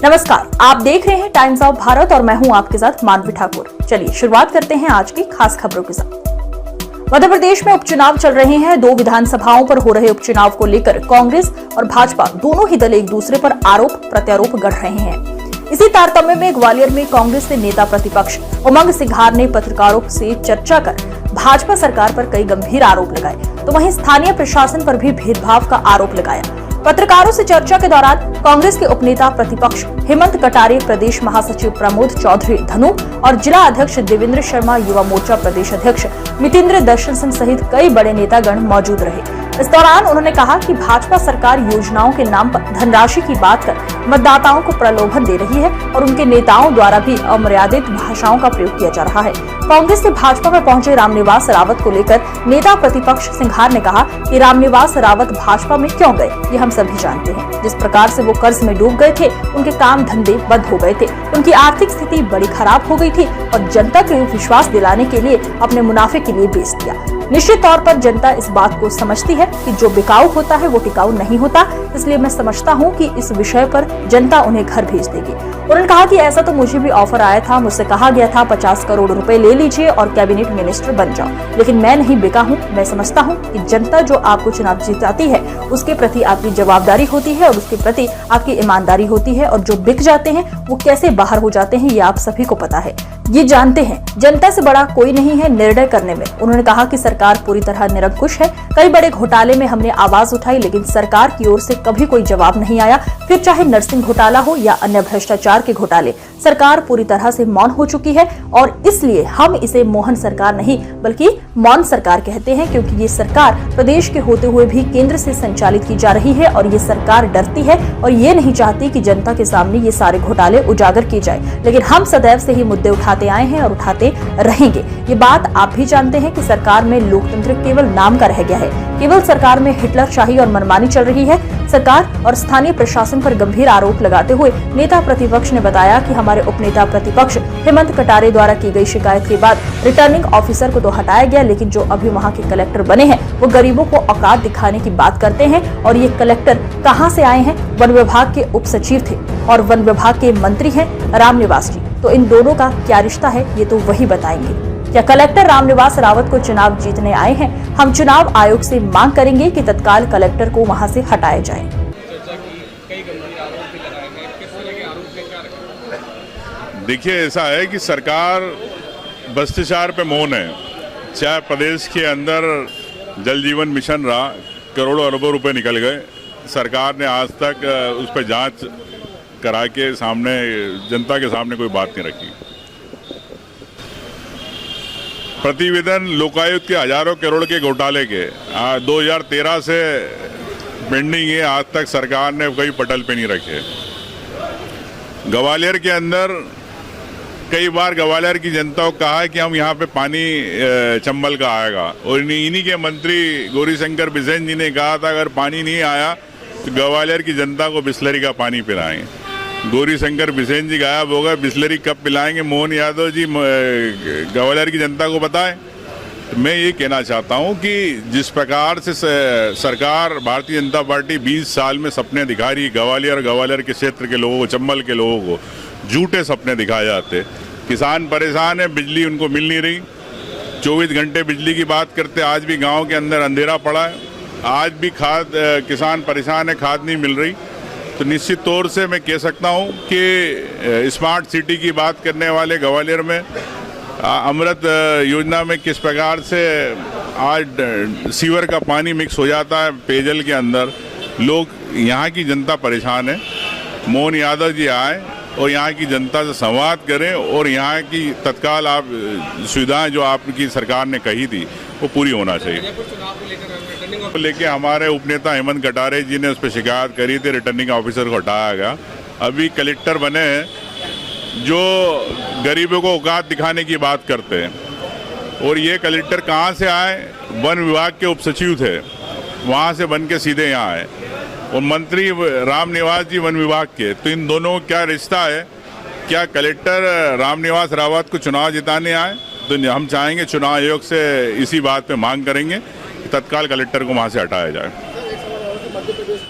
नमस्कार, आप देख रहे हैं टाइम्स ऑफ भारत और मैं हूं आपके साथ मानवी ठाकुर। चलिए शुरुआत करते हैं आज की खास खबरों के साथ। मध्य प्रदेश में उपचुनाव चल रहे हैं। 2 विधानसभाओं पर हो रहे उपचुनाव को लेकर कांग्रेस और भाजपा दोनों ही दल एक दूसरे पर आरोप प्रत्यारोप गढ़ रहे हैं। इसी तारतम्य में ग्वालियर में कांग्रेस के नेता प्रतिपक्ष उमंग सिघार ने पत्रकारों से चर्चा कर भाजपा सरकार पर कई गंभीर आरोप लगाए, तो वहीं स्थानीय प्रशासन पर भी भेदभाव का आरोप लगाया। पत्रकारों से चर्चा के दौरान कांग्रेस के उपनेता प्रतिपक्ष हेमंत कटारे, प्रदेश महासचिव प्रमोद चौधरी धनु और जिला अध्यक्ष देवेंद्र शर्मा, युवा मोर्चा प्रदेश अध्यक्ष मितेंद्र दर्शन सिंह सहित कई बड़े नेतागण मौजूद रहे। इस दौरान उन्होंने कहा कि भाजपा सरकार योजनाओं के नाम पर धनराशि की बात कर मतदाताओं को प्रलोभन दे रही है और उनके नेताओं द्वारा भी अमर्यादित भाषाओं का प्रयोग किया जा रहा है। कांग्रेस से भाजपा में पहुंचे रामनिवास रावत को लेकर नेता प्रतिपक्ष सिंघार ने कहा कि रामनिवास रावत भाजपा में क्यों गए, ये हम सभी जानते हैं। जिस प्रकार से वो कर्ज में डूब गए थे, उनके काम धंधे बंद हो गए थे, उनकी आर्थिक स्थिति बड़ी खराब हो गई थी और जनता को विश्वास दिलाने के लिए अपने मुनाफे के लिए बेच दिया। निश्चित तौर पर जनता इस बात को समझती है कि जो बिकाऊ होता है वो टिकाऊ नहीं होता, इसलिए मैं समझता हूं कि इस विषय पर जनता उन्हें घर भेज देगी। उन्होंने कहा कि ऐसा तो मुझे भी ऑफर आया था, मुझसे कहा गया था 50 करोड़ रुपए ले लीजिए और कैबिनेट मिनिस्टर बन जाओ, लेकिन मैं नहीं बिका हूं। मैं समझता हूं कि जनता जो आपको चुनाव जिताती है उसके प्रति आपकी जवाबदारी होती है और उसके प्रति आपकी ईमानदारी होती है, और जो बिक जाते हैं वो कैसे बाहर हो जाते हैं ये आप सभी को पता है, ये जानते हैं। जनता से बड़ा कोई नहीं है निर्णय करने में। उन्होंने कहा कि सरकार पूरी तरह निरंकुश है। कई बड़े घोटाले में हमने आवाज उठाई, लेकिन सरकार की ओर से कभी कोई जवाब नहीं आया, फिर चाहे नर्सिंग घोटाला हो या अन्य भ्रष्टाचार के घोटाले। सरकार पूरी तरह से मौन हो चुकी है और इसलिए हम इसे मोहन सरकार नहीं बल्कि मौन सरकार कहते हैं, क्योंकि ये सरकार प्रदेश के होते हुए भी केंद्र से संचालित की जा रही है और ये सरकार डरती है और ये नहीं चाहती कि जनता के सामने ये सारे घोटाले उजागर किए जाए। लेकिन हम सदैव से ही मुद्दे उठाते आए हैं और उठाते रहेंगे। ये बात आप भी जानते हैं कि सरकार में लोकतंत्र केवल नाम का रह गया है। केवल सरकार में हिटलरशाही और मनमानी चल रही है। सरकार और स्थानीय प्रशासन पर गंभीर आरोप लगाते हुए नेता प्रतिपक्ष ने बताया कि हमारे उपनेता प्रतिपक्ष हेमंत कटारे द्वारा की गई शिकायत के बाद रिटर्निंग ऑफिसर को तो हटाया गया, लेकिन जो अभी वहां के कलेक्टर बने हैं वो गरीबों को औकात दिखाने की बात करते हैं। और ये कलेक्टर कहां से आए हैं? वन विभाग के उप सचिव थे और वन विभाग के मंत्री हैं रामनिवास जी। तो इन दोनों का क्या रिश्ता है ये तो वही बताएंगे। क्या कलेक्टर रामनिवास रावत को चुनाव जीतने आए हैं? हम चुनाव आयोग से मांग करेंगे कि तत्काल कलेक्टर को वहां से हटाया जाए। देखिए, ऐसा है कि सरकार भ्रष्टाचार पे मौन है। चाहे प्रदेश के अंदर जल जीवन मिशन रहा, करोड़ों अरबों रुपए निकल गए, सरकार ने आज तक उस पर जांच करा के सामने जनता के सामने कोई बात नहीं रखी। प्रतिवेदन लोकायुक्त के हजारों करोड़ के घोटाले के 2013 से पेंडिंग है, आज तक सरकार ने कोई पटल पे नहीं रखे। ग्वालियर के अंदर कई बार ग्वालियर की जनता को कहा है कि हम यहाँ पे पानी चंबल का आएगा, और इन्हीं के मंत्री गौरीशंकर बिसेन जी ने कहा था अगर पानी नहीं आया तो ग्वालियर की जनता को बिस्लरी का पानी पिलाएंगे। गौरीशंकर बिसेन जी गायब हो गए, बिस्लरी कब पिलाएंगे मोहन यादव जी ग्वालियर की जनता को बताएं। तो मैं ये कहना चाहता हूँ कि जिस प्रकार से सरकार भारतीय जनता पार्टी 20 साल में सपने दिखा रही है, ग्वालियर के क्षेत्र के लोगों को, चंबल के लोगों को झूठे सपने दिखाए जाते। किसान परेशान है, बिजली उनको मिल नहीं रही, 24 घंटे बिजली की बात करते, आज भी गाँव के अंदर अंधेरा पड़ा है, आज भी किसान परेशान है, खाद नहीं मिल रही। तो निश्चित तौर से मैं कह सकता हूं कि स्मार्ट सिटी की बात करने वाले ग्वालियर में अमृत योजना में किस प्रकार से आज सीवर का पानी मिक्स हो जाता है पेयजल के अंदर, लोग, यहाँ की जनता परेशान है। मोहन यादव जी आए और यहाँ की जनता से संवाद करें और यहाँ की तत्काल आप सुविधाएं जो आपकी सरकार ने कही थी वो पूरी होना चाहिए। लेके हमारे उपनेता हेमंत कटारे जी ने उस पर शिकायत करी थी, रिटर्निंग ऑफिसर को हटाया गया। अभी कलेक्टर बने हैं जो गरीबों को औकात दिखाने की बात करते हैं, और ये कलेक्टर कहाँ से आए? वन विभाग के उप सचिव थे, वहाँ से बन के सीधे यहाँ आए, और मंत्री रामनिवास जी वन विभाग के। तो इन दोनों का क्या रिश्ता है? क्या कलेक्टर रामनिवास रावत को चुनाव जिताने आए? तो हम चाहेंगे चुनाव आयोग से इसी बात पे मांग करेंगे कि तत्काल कलेक्टर को वहाँ से हटाया जाए।